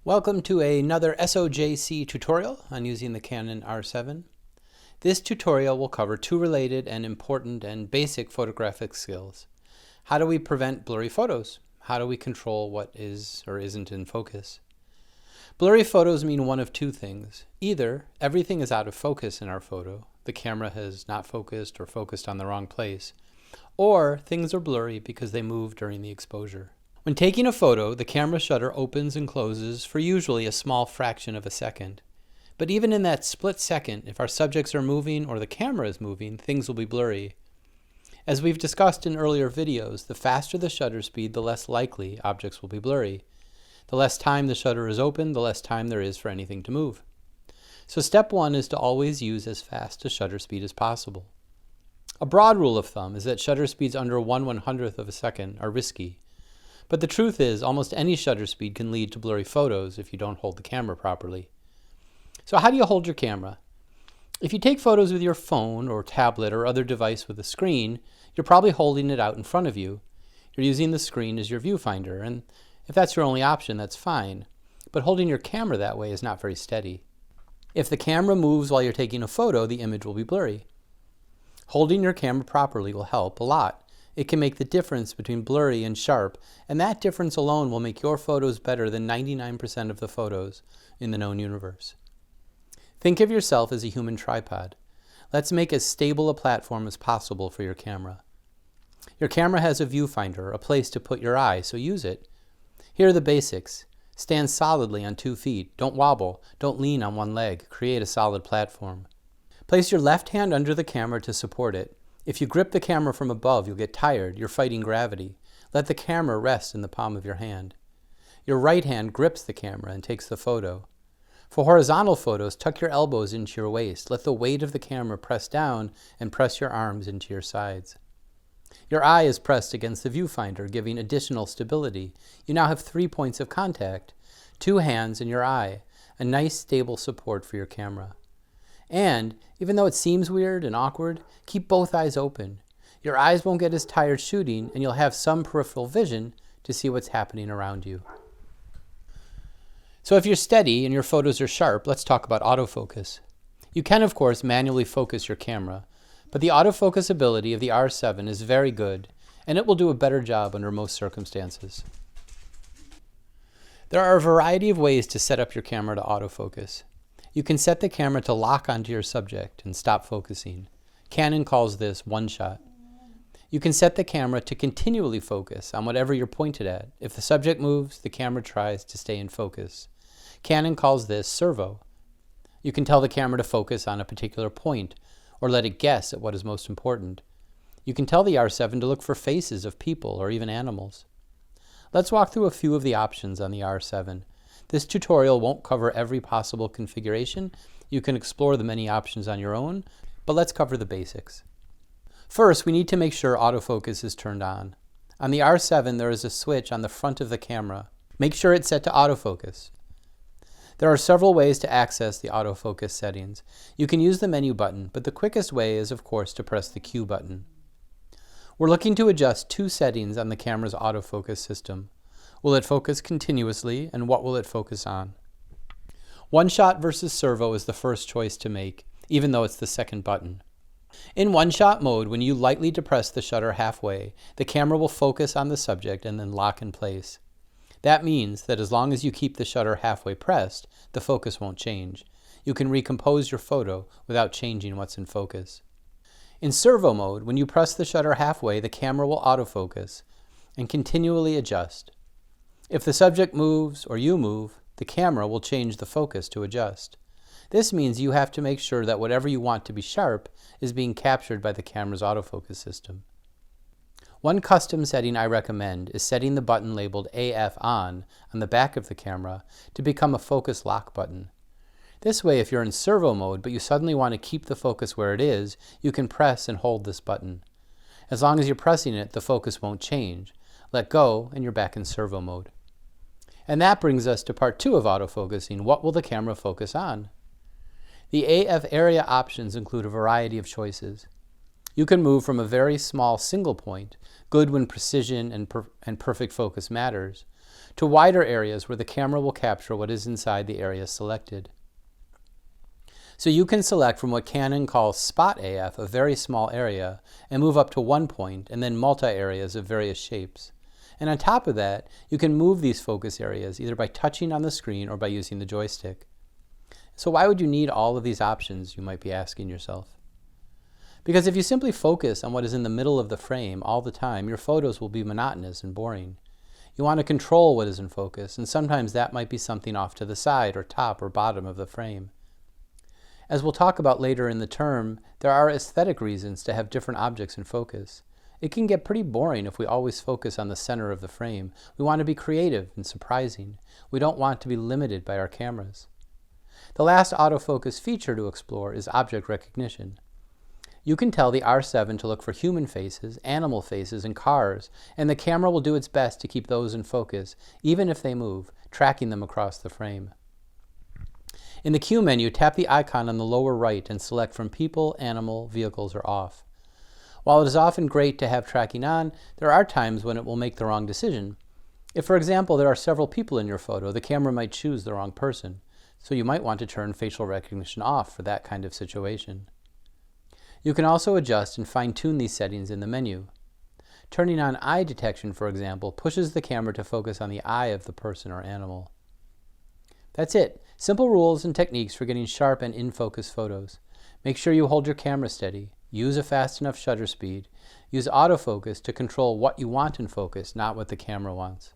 Welcome to another SOJC tutorial on using the Canon R7. This tutorial will cover two related and important and basic photographic skills. How do we prevent blurry photos? How do we control what is or isn't in focus? Blurry photos mean one of two things. Either everything is out of focus in our photo, the camera has not focused or focused on the wrong place, or things are blurry because they move during the exposure. When taking a photo, the camera shutter opens and closes for usually a small fraction of a second. But even in that split second, if our subjects are moving or the camera is moving, things will be blurry. As we've discussed in earlier videos, the faster the shutter speed, the less likely objects will be blurry. The less time the shutter is open, the less time there is for anything to move. So step one is to always use as fast a shutter speed as possible. A broad rule of thumb is that shutter speeds under 1/100th of a second are risky. But the truth is, almost any shutter speed can lead to blurry photos if you don't hold the camera properly. So how do you hold your camera? If you take photos with your phone or tablet or other device with a screen, you're probably holding it out in front of you. You're using the screen as your viewfinder, and if that's your only option, that's fine. But holding your camera that way is not very steady. If the camera moves while you're taking a photo, the image will be blurry. Holding your camera properly will help a lot. It can make the difference between blurry and sharp, and that difference alone will make your photos better than 99% of the photos in the known universe. Think of yourself as a human tripod. Let's make as stable a platform as possible for your camera. Your camera has a viewfinder, a place to put your eye, so use it. Here are the basics. Stand solidly on 2 feet. Don't wobble. Don't lean on one leg. Create a solid platform. Place your left hand under the camera to support it. If you grip the camera from above, you'll get tired. You're fighting gravity. Let the camera rest in the palm of your hand. Your right hand grips the camera and takes the photo. For horizontal photos, tuck your elbows into your waist. Let the weight of the camera press down and press your arms into your sides. Your eye is pressed against the viewfinder, giving additional stability. You now have 3 points of contact, 2 hands and your eye, a nice stable support for your camera. And, even though it seems weird and awkward, keep both eyes open. Your eyes won't get as tired shooting, and you'll have some peripheral vision to see what's happening around you. So if you're steady and your photos are sharp, let's talk about autofocus. You can, of course, manually focus your camera, but the autofocus ability of the R7 is very good, and it will do a better job under most circumstances. There are a variety of ways to set up your camera to autofocus. You can set the camera to lock onto your subject and stop focusing. Canon calls this one-shot. You can set the camera to continually focus on whatever you're pointed at. If the subject moves, the camera tries to stay in focus. Canon calls this Servo. You can tell the camera to focus on a particular point or let it guess at what is most important. You can tell the R7 to look for faces of people or even animals. Let's walk through a few of the options on the R7. This tutorial won't cover every possible configuration. You can explore the many options on your own, but let's cover the basics. First, we need to make sure autofocus is turned on. On the R7, there is a switch on the front of the camera. Make sure it's set to autofocus. There are several ways to access the autofocus settings. You can use the menu button, but the quickest way is, of course, to press the Q button. We're looking to adjust 2 settings on the camera's autofocus system. Will it focus continuously, and what will it focus on? One-shot versus servo is the first choice to make, even though it's the second button. In one-shot mode, when you lightly depress the shutter halfway, the camera will focus on the subject and then lock in place. That means that as long as you keep the shutter halfway pressed, the focus won't change. You can recompose your photo without changing what's in focus. In servo mode, when you press the shutter halfway, the camera will autofocus and continually adjust. If the subject moves or you move, the camera will change the focus to adjust. This means you have to make sure that whatever you want to be sharp is being captured by the camera's autofocus system. One custom setting I recommend is setting the button labeled AF on the back of the camera to become a focus lock button. This way, if you're in servo mode but you suddenly want to keep the focus where it is, you can press and hold this button. As long as you're pressing it, the focus won't change. Let go and you're back in servo mode. And that brings us to part 2 of autofocusing. What will the camera focus on? The AF area options include a variety of choices. You can move from a very small single point, good when precision and perfect focus matters, to wider areas where the camera will capture what is inside the area selected. So you can select from what Canon calls spot AF, a very small area, and move up to one point, and then multi-areas of various shapes. And on top of that, you can move these focus areas either by touching on the screen or by using the joystick. So why would you need all of these options, you might be asking yourself? Because if you simply focus on what is in the middle of the frame all the time, your photos will be monotonous and boring. You want to control what is in focus, and sometimes that might be something off to the side or top or bottom of the frame. As we'll talk about later in the term, there are aesthetic reasons to have different objects in focus. It can get pretty boring if we always focus on the center of the frame. We want to be creative and surprising. We don't want to be limited by our cameras. The last autofocus feature to explore is object recognition. You can tell the R7 to look for human faces, animal faces, and cars, and the camera will do its best to keep those in focus, even if they move, tracking them across the frame. In the Q menu, tap the icon on the lower right and select from people, animal, vehicles, or off. While it is often great to have tracking on, there are times when it will make the wrong decision. If, for example, there are several people in your photo, the camera might choose the wrong person, so you might want to turn facial recognition off for that kind of situation. You can also adjust and fine-tune these settings in the menu. Turning on eye detection, for example, pushes the camera to focus on the eye of the person or animal. That's it. Simple rules and techniques for getting sharp and in-focus photos. Make sure you hold your camera steady. Use a fast enough shutter speed. Use autofocus to control what you want in focus, not what the camera wants.